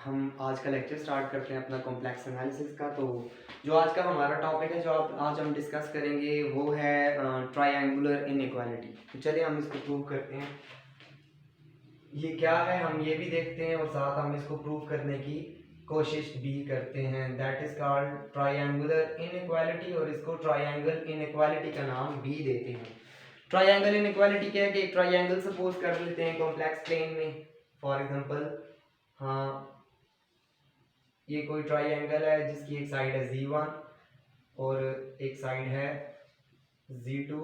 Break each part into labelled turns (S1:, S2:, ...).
S1: हम आज का लेक्चर स्टार्ट करते हैं अपना कॉम्प्लेक्स एनालिसिस का। तो जो आज का हमारा टॉपिक है, जो आज हम डिस्कस करेंगे वो है ट्रायंगुलर इनइक्वालिटी। तो चलिए हम इसको प्रूव करते हैं। ये क्या है हम ये भी देखते हैं और साथ हम इसको प्रूव करने की कोशिश भी करते हैं। That is called triangular inequality, और इसको ट्रायंगल इनइक्वालिटी का नाम भी देते हैं। ट्रायंगल इनइक्वालिटी क्या है कि एक ट्रायंगल सपोज कर लेते हैं कॉम्प्लेक्स प्लेन में। फॉर एग्जांपल, हाँ, ये कोई ट्रायंगल है जिसकी एक साइड है Z1 और एक साइड है Z2।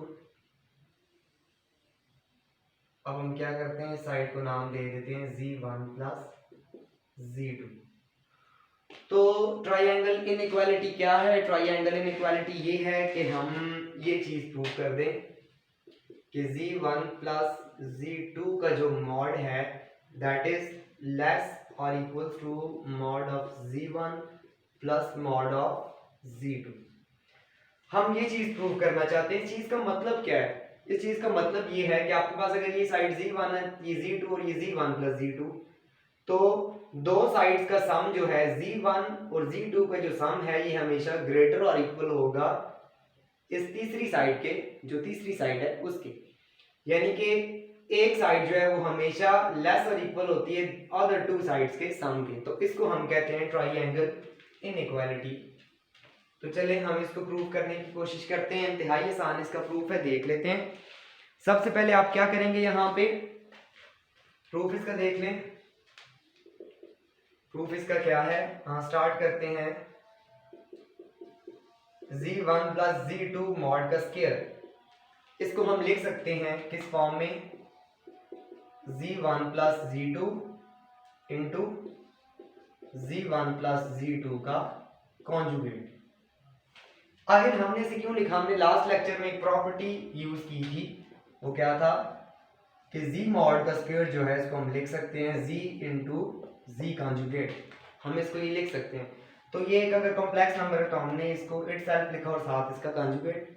S1: अब हम क्या करते हैं, साइड को नाम दे देते हैं Z1 प्लस Z2। तो ट्रायंगल इनइक्वालिटी क्या है? ट्रायंगल इनइक्वालिटी ये है कि हम ये चीज प्रूव कर दें कि Z1 प्लस Z2 का जो मॉड है दैट इज लेस और equals to mod of Z1 plus mod of Z2। हम ये चीज प्रूव करना चाहते हैं। इस चीज का मतलब क्या है? इस चीज का मतलब ये है कि आपके पास अगर ये साइड Z1 है, ये Z2 और ये Z1 प्लस Z2, तो दो साइड्स का सम जो है Z1 और Z2 का जो सम है ये हमेशा ग्रेटर और इक्वल होगा इस तीसरी साइड के, जो तीसरी साइड है उसके। यानी कि एक साइड जो है वो हमेशा लेस और इक्वल होती है अदर टू साइड्स के सम के। तो इसको हम कहते हैं ट्रायंगल इनइक्वालिटी। तो चले हम इसको प्रूव करने की कोशिश करते हैं। इंतहाई आसान इसका प्रूफ है, देख लेते हैं। सबसे पहले आप क्या करेंगे, यहाँ पे प्रूफ इसका देख लें। प्रूफ इसका क्या है, हाँ स्टार्ट करते हैं। Z1 प्लस Z2 मॉड का स्क्वायर, इसको हम लिख सकते हैं किस फॉर्म में, Z1 प्लस Z2 इंटू Z1 प्लस Z2 का कॉन्जुगेट। आखिर हमने इसे क्यों लिखा? हमने लास्ट लेक्चर में एक प्रॉपर्टी यूज की थी, वो क्या था कि Z मॉड का स्क्वायर जो है इसको हम लिख सकते हैं Z इंटू Z कॉन्जुगेट। हम इसको ये लिख सकते हैं। तो ये एक अगर कॉम्प्लेक्स नंबर है तो हमने इसको इटसेल्फ लिखा और साथ इसका कॉन्जुगेट।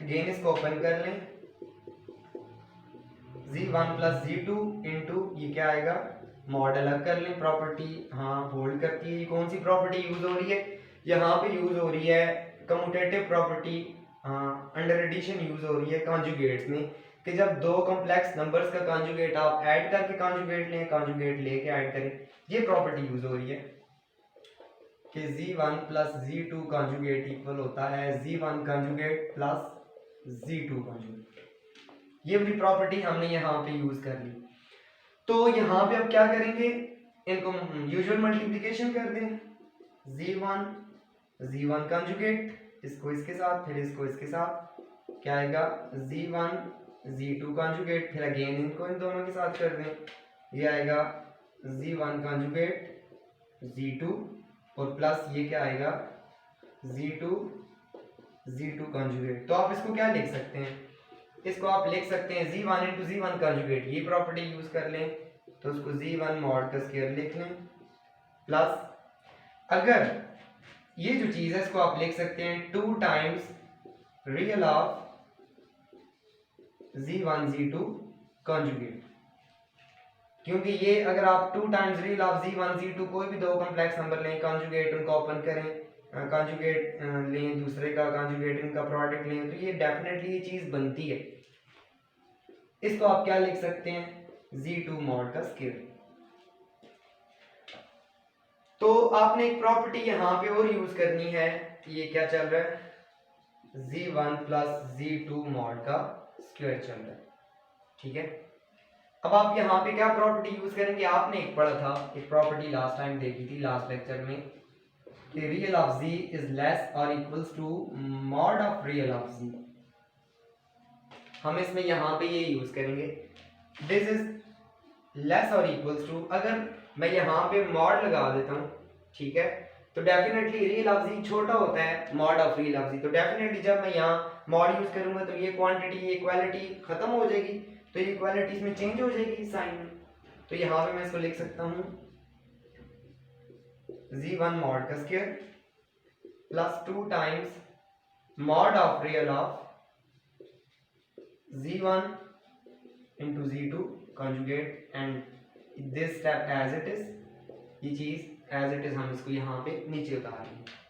S1: अगेन इसको ओपन कर लें, Z1 प्लस Z2 इंटू ये क्या आएगा, मॉड अलग कर लें, प्रॉपर्टी हाँ होल्ड करती है। ये कौन सी प्रॉपर्टी यूज हो रही है? यहाँ पे यूज हो रही है commutative property, under addition use हो रही है कॉन्जुगेट्स में, कि जब दो कॉम्प्लेक्स नंबर्स का कॉन्जुगेट आप ऐड करके कॉन्जुगेट लें, कॉन्जुगेट लेके ऐड करें, ये प्रॉपर्टी यूज हो रही है कि Z1 प्लस Z2 कॉन्जुगेट इक्वल होता है Z1 conjugate plus Z2 conjugate. ये वाली प्रॉपर्टी हमने यहाँ पे यूज कर ली। तो यहाँ पे अब क्या करेंगे, इनको यूजुअल मल्टीप्लिकेशन कर दें। Z1 कॉन्जुगेट, इसको इसके साथ, फिर इसको इसके साथ, क्या आएगा Z1 Z2 कॉन्जुगेट, फिर अगेन इनको इन दोनों के साथ कर दें, ये आएगा Z1 कॉन्जुगेट Z2 और प्लस ये क्या आएगा Z2 कॉन्जुगेट। तो आप इसको क्या लिख सकते हैं, इसको आप लिख सकते हैं Z1 इंटू Z1 कॉन्जुगेट, ये प्रॉपर्टी यूज कर लें तो उसको Z1 मॉड का स्क्वायर लिख लें, प्लस अगर ये जो चीज है इसको आप लिख सकते हैं 2 times real of Z1 Z2 conjugate. क्योंकि ये अगर आप 2 times real of Z1 Z2 कोई भी दो कॉम्प्लेक्स नंबर लें, कॉन्जुगेट उनको ओपन करें, कॉन्जुगेट लें, दूसरे का कॉन्जुगेट, इनका प्रोडक्ट लें, तो ये डेफिनेटली ये चीज बनती है। इसको आप क्या लिख सकते हैं, Z2 मॉड का स्क्वायर। तो आपने एक प्रॉपर्टी यहां पे और यूज करनी है, ये क्या चल रहा है, Z1 प्लस Z2 मॉड का स्क्वायर चल रहा है, ठीक है। अब आप यहाँ पे क्या प्रॉपर्टी यूज करेंगे, आपने एक पढ़ा था, एक प्रॉपर्टी लास्ट टाइम देखी थी लास्ट लेक्चर में, कि real of Z is less और equals to mod of real of Z। हम इसमें यहाँ पे ये यूज करेंगे, दिस इज लेस और इक्वल्स टू, अगर मैं यहाँ पे मॉड लगा देता हूँ, ठीक है, तो डेफिनेटली रियल ऑफ Z छोटा होता है mod of real of Z। तो डेफिनेटली जब मैं यहाँ मॉड यूज करूंगा तो ये क्वांटिटी, ये इक्वालिटी खत्म हो जाएगी, तो ये इक्वालिटी इसमें चेंज हो जाएगी साइन में। तो यहाँ पे मैं इसको लिख सकता हूँ Z1 मॉड का square plus 2 times mod of real of Z1 into Z2 conjugate, and this step as it is, ये चीज एज इट इज हम इसको यहाँ पे नीचे उतार लेंगे।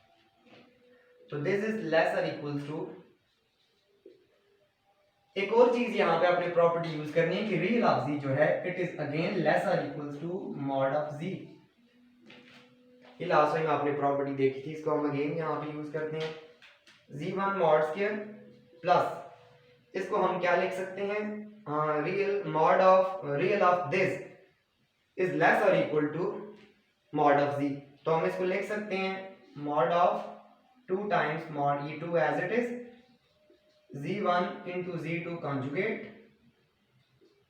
S1: तो दिस इज लेस और इक्वल्स टू, एक और चीज यहाँ पे अपनी प्रॉपर्टी यूज करनी है कि रियल ऑफ जी जो है इट इज अगेन लेस और इक्वल्स टू मॉड ऑफ जी। ये लास्ट टाइम आपने प्रॉपर्टी देखी थी, इसको हम अगेन यहाँ पे यूज करते हैं। z1 मॉड स्क्वायर प्लस इसको हम क्या लिख सकते हैं, real of this is less और equal to mod of z। तो हम इसको लिख सकते हैं mod of 2 times mod e2 as it is z1 into z2 conjugate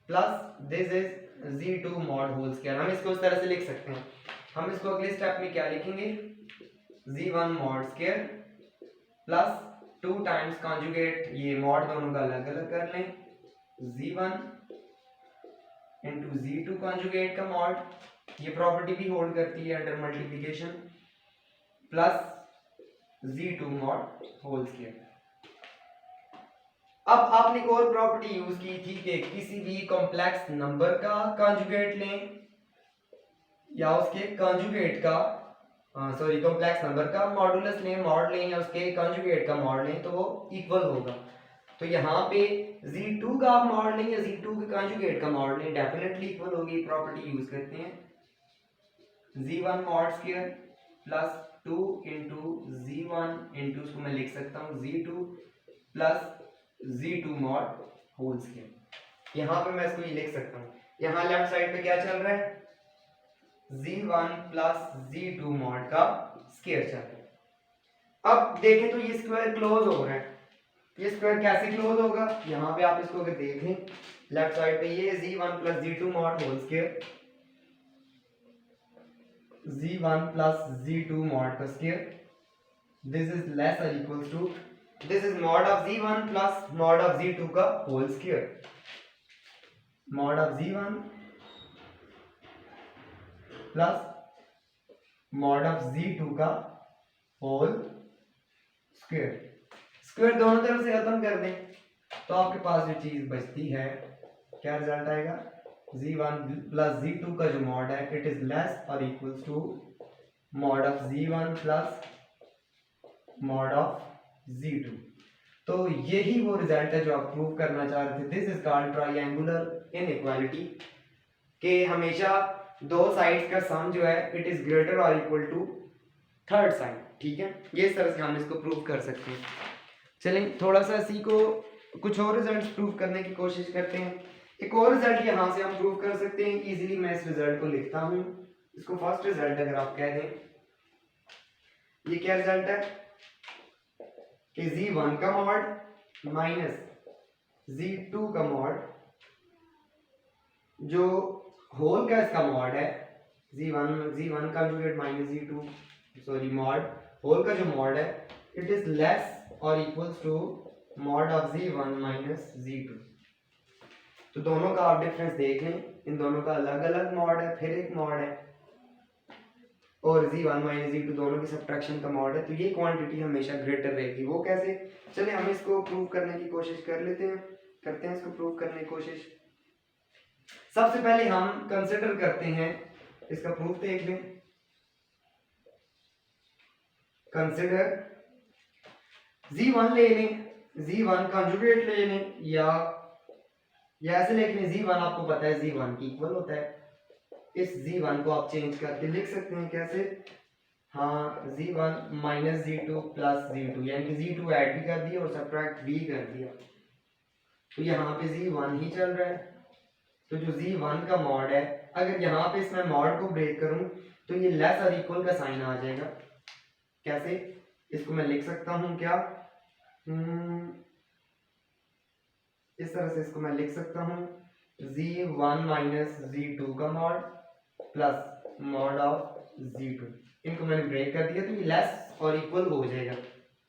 S1: plus this is z2 mod whole square. हम इसको इस तरह से लिख सकते हैं। हम इसको अगले स्टेप में क्या लिखेंगे, z1 mod square plus 2 times conjugate, ये मॉड दोनों का अलग अलग कर लें, z1 into z2 कॉन्जुगेट का मॉड, ये प्रॉपर्टी भी होल्ड करती है under multiplication, plus z2 mod whole square. अब आपने एक और प्रॉपर्टी यूज की थी कि किसी भी कॉम्प्लेक्स नंबर का कॉन्जुगेट लें या उसके कॉन्जुगेट का कॉम्प्लेक्स नंबर का मॉडुलस लें, मॉड लें या उसके कॉन्जुगेट का मॉड लें तो वो इक्वल होगा। तो यहाँ पे z2 का आप मॉड लें या z2 के कॉन्जुगेट का मॉड लें डेफिनेटली इक्वल होगी। प्रॉपर्टी यूज करते हैं z1 mod square plus 2 into z1 into उसको मैं लिख सकता हूँ z2 plus z2 mod whole square. यहाँ पे मैं इसको ये लिख सकता हूँ, यहाँ लेफ्ट साइड पे क्या चल रहा है, z1 प्लस z2 मॉड का स्क्वायर चल रहा है। अब देखें तो ये स्क्वायर क्लोज हो रहा है, ये स्क्वायर कैसे क्लोज होगा, यहाँ पे आप इसको अगर देखें लेफ्ट साइड पे ये z1 प्लस z2 mod whole square, z1 प्लस z2 मॉड का स्क्वायर, दिस इज लेस और equals to, this is mod of z1 plus mod of z2 का whole square, mod of z1 plus mod of z2 का whole square. Square दोनों तरफ से खत्म कर दें तो आपके पास जो चीज बचती है क्या रिजल्ट आएगा, z1 प्लस z2 का जो मॉड है इट इज लेस और equals to mod of z1 plus mod of z2। तो यही वो रिजल्ट है जो आप प्रूव करना चाह रहे थे। This is called triangular inequality, कि हमेशा दो साइड्स का सम जो है इट इज ग्रेटर और इक्वल टू थर्ड साइड। ठीक है, ये इस तरह से हम इसको प्रूव कर सकते हैं। चलें थोड़ा सा इसी को कुछ और रिजल्ट प्रूव करने की कोशिश करते हैं। एक और रिजल्ट यहाँ से हम प्रूव कर सकते हैं इजीली। मैं इस रिजल्ट को लिखता हूँ, इसको फर्स्ट रिजल्ट अगर आप कह दें, ये क्या रिजल्ट है कि z1 का मॉड माइनस z2 का मॉड, जो होल का इसका मॉड है z1 conjugate minus z2 mod whole का जो मॉड है इट इज लेस और equals to mod of z1 minus z2। तो दोनों का आप डिफरेंस देख लें, इन दोनों का अलग अलग मॉड है, फिर एक मॉड है, और z1 माइनस z2 दोनों की सब्ट्रैक्शन का मॉड है, तो ये क्वांटिटी हमेशा ग्रेटर रहेगी। वो कैसे, चलिए हम इसको प्रूव करने की कोशिश कर लेते हैं, करते हैं इसको प्रूव करने की कोशिश। सबसे पहले हम कंसिडर करते हैं, इसका प्रूफ देख लें। कंसिडर z1 ले लें, z1 कंजुगेट ले लें, या ऐसे लिख लें, z1 आपको पता है z1 की इक्वल होता है, इस z1 को आप चेंज करके लिख सकते हैं कैसे, हाँ z1 minus z2 plus z2, यानी कि z2 ऐड भी कर दिया और सब्ट्रैक्ट भी कर दिया, तो यहाँ पे z1 ही चल रहा है। तो जो z1 का मॉड है, अगर यहाँ पे इसमें मॉड को ब्रेक करूं तो ये लेस और इक्वल का साइन आ जाएगा। कैसे, इसको मैं लिख सकता हूं क्या, इस तरह से इसको मैं लिख सकता हूं z1 माइनस z2 का mod plus mod of z2, इनको मैंने ब्रेक कर दिया तो ये लेस और इक्वल हो जाएगा।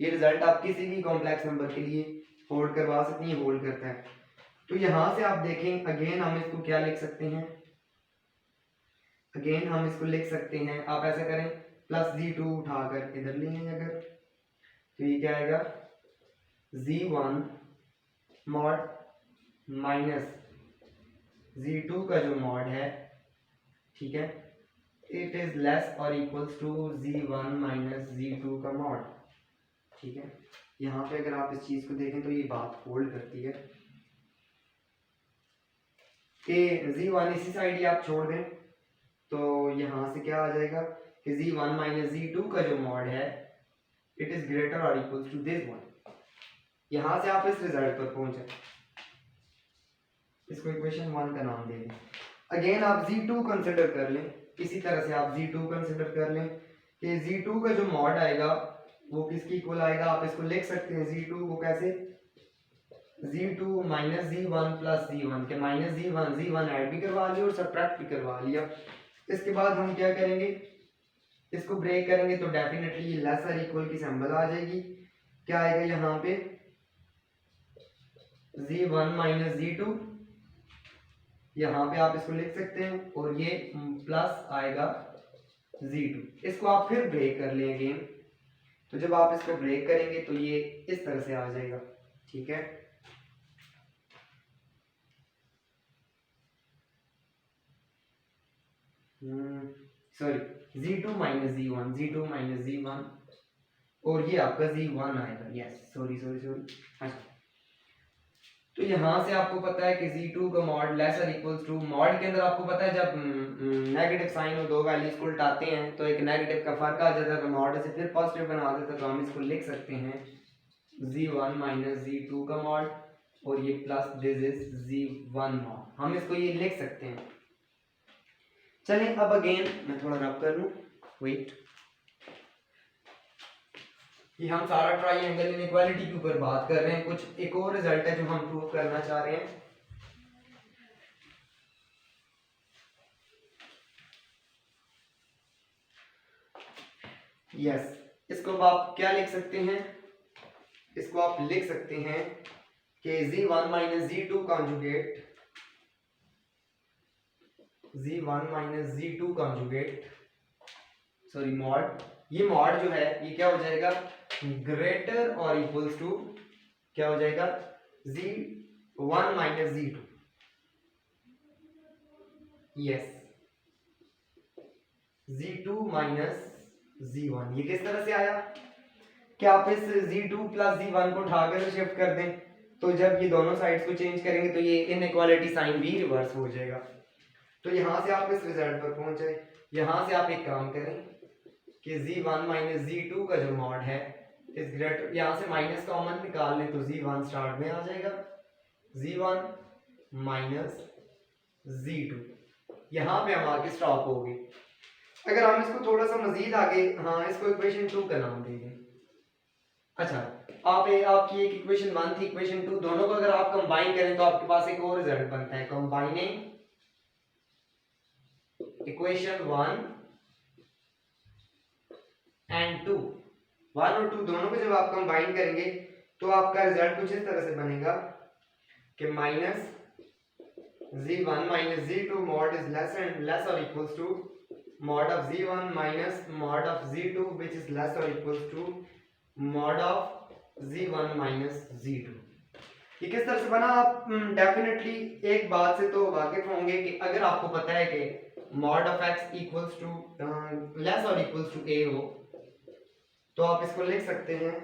S1: ये रिजल्ट आप किसी भी कॉम्प्लेक्स नंबर के लिए होल्ड करवा सकते हैं, होल्ड करता है। तो यहां से आप देखें, अगेन हम इसको क्या लिख सकते हैं, अगेन हम इसको लिख सकते हैं, आप ऐसा करें प्लस z2 उठाकर इधर लेंगे अगर, तो ये क्या आएगा, z1 मॉड माइनस z2 का जो मॉड है, ठीक है, इट इज लेस और equals to z1 minus z2 का मॉड। ठीक है, यहाँ पे अगर आप इस चीज को देखें तो ये बात होल्ड करती है कि z1 इसी साइड ही आप छोड़ दें तो यहाँ से क्या आ जाएगा कि z1 माइनस z2 का जो मॉड है इट इज ग्रेटर और इक्वल्स टू दिस वन। यहाँ से आप इस रिजल्ट पर पहुंचे, इसको इक्वेशन 1 का नाम दे दें। अगेन आप z2 कंसिडर कर लें, इसी तरह से आप z2 कंसिडर कर लें कि z2 का जो मॉड आएगा वो किसकी इक्वल आएगा। आप इसको लिख सकते हैं z2 को कैसे, z2 minus z1 plus z1 के माइनस z1 ऐड भी करवा लिया और सब्ट्रैक्ट भी करवा लिया। इसके बाद हम क्या करेंगे, इसको ब्रेक करेंगे तो डेफिनेटली ये लेस और इक्वल की सिंबल आ जाएगी। क्या आएगा यहाँ पे z1 माइनस z2, यहाँ पे आप इसको लिख सकते हैं और ये प्लस आएगा z2। इसको आप फिर ब्रेक कर लें अगेन, तो जब आप इसको ब्रेक करेंगे तो ये इस तरह से आ जाएगा। ठीक है, सॉरी z2 माइनस z1 और ये आपका z1 आएगा। Yes sorry. अच्छा, तो यहाँ से आपको पता है कि z2 का मॉड लेस और इक्वल्स टू, मॉड के अंदर आपको पता है जब नेगेटिव साइन और दो वैल्यूज को उल्टाते हैं तो एक नेगेटिव का फर्क आ जाता है, तो मॉड से फिर पॉजिटिव बना देता है, तो हम इसको लिख सकते हैं z1 माइनस z2 का मॉड और ये plus this is z1 mod, हम इसको ये लिख सकते हैं। चलें अब अगेन मैं थोड़ा रब कर लूं, वेट, कि हम सारा ट्राइएंगल इनइक्वालिटी के ऊपर बात कर रहे हैं। कुछ एक और रिजल्ट है जो हम प्रूव करना चाह रहे हैं। यस, इसको आप क्या लिख सकते हैं, इसको आप लिख सकते हैं कि z1 minus z2 conjugate, z1 minus z2 conjugate sorry mod, ये मॉड जो है ये क्या हो जाएगा ग्रेटर और इक्वल्स टू, क्या हो जाएगा z1 minus z2। Yes, z2 minus z1, ये किस तरह से आया कि आप इस z2 प्लस z1 को उठाकर शिफ्ट कर दें तो जब ये दोनों साइड्स को चेंज करेंगे तो ये इनइक्वालिटी साइन भी रिवर्स हो जाएगा। तो यहां से आप इस रिजल्ट पर पहुंचे। यहां से आप एक काम करें कि z1 माइनस z2 का जो मॉड है इस ग्रेटर, यहां से माइनस कॉमन निकाल लें तो z1 स्टार्ट में आ जाएगा, z1 माइनस z2, यहां पे हम आके स्टॉप हो गए। अगर हम इसको थोड़ा सा मजीद आगे, हाँ इसको इक्वेशन 2 का नाम दे दें। अच्छा, आपकी एक इक्वेशन 1 थी, इक्वेशन 2, दोनों को अगर आप कंबाइन करें तो आपके पास एक और रिजल्ट बनता है। कंबाइनिंग इक्वेशन 1 एंड 2, 1 और 2 दोनों को जब आप कंबाइन करेंगे तो आपका रिजल्ट कुछ इस तरह से बनेगा कि minus z1 minus z2 mod is less और equals to mod of z1 minus mod of z2 which is less or equals to mod of z1 minus z2। ये किस तरह से बना, आप डेफिनेटली एक बात से तो वाकिफ होंगे कि अगर आपको पता है कि mod of x equals to less or equals to a हो तो आप इसको लिख सकते हैं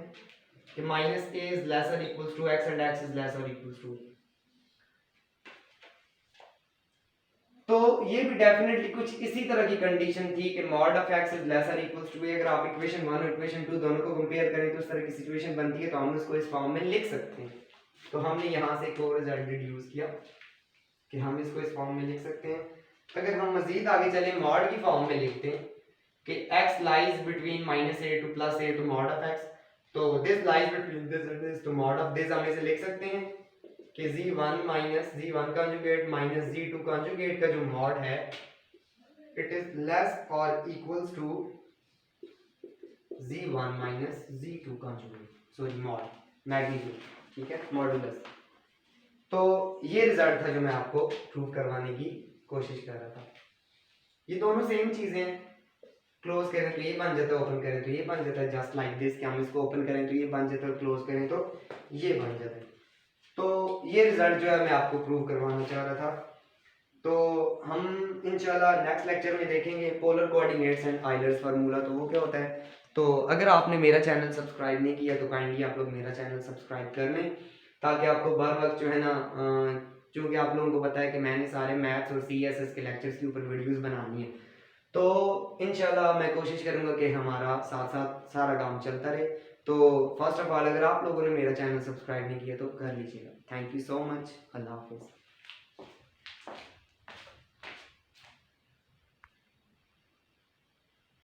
S1: कि minus a is less or equals to x and x is less or equals to a। तो ये भी डेफिनेटली कुछ इसी तरह की कंडीशन थी कि mod of x is less or equals to a। अगर आप इक्वेशन 1 और इक्वेशन 2 दोनों को कंपेयर करें तो इस तरह की सिचुएशन बनती है, तो हम इसको इस फॉर्म में लिख सकते हैं। तो हमने यहाँ से एक और रिजल्ट डिड्यूस किया कि हम इसको इस फॉर्म में लिख सकते हैं। अगर हम मजीद आगे चले मॉड की फॉर्म में लिखते हैं कि x lies between -a to +a to mod of x, तो this lies between this and this, तो mod of this हम इसे लिख सकते हैं कि z1 minus z1 conjugate minus z2 conjugate का जो मॉड है इट इज लेस और equals to z1 minus z2 conjugate, sorry mod magnitude, ठीक है, मॉडुलस। तो ये रिजल्ट था जो मैं आपको प्रूव करवाने की कोशिश कर रहा था। ये दोनों सेम चीजें, क्लोज करें तो ये बन जाता है, ओपन करें तो ये बन जाता है, जस्ट लाइक दिस कि हम इसको ओपन करें तो ये बन जाता है, क्लोज करें तो ये बन जाता है। तो ये रिजल्ट जो है मैं आपको प्रूव करवाना चाह रहा था। तो हम इंशाल्लाह नेक्स्ट लेक्चर में देखेंगे polar coordinates and Euler's formula, तो वो क्या होता है। तो अगर आपने मेरा चैनल सब्सक्राइब नहीं किया तो काइंडली आप लोग मेरा चैनल सब्सक्राइब कर लें, ताकि आपको बर वक्त जो है ना, चूँकि आप लोगों को पता है कि मैंने सारे मैथ्स और CSS के लेक्चर्स के ऊपर वीडियोस बनानी है, तो इंशाल्लाह मैं कोशिश करूँगा कि हमारा साथ साथ सारा काम चलता रहे। तो फर्स्ट ऑफ ऑल अगर आप लोगों ने मेरा चैनल सब्सक्राइब नहीं किया तो कर लीजिएगा। Thank you so much. अल्लाह हाफिज़।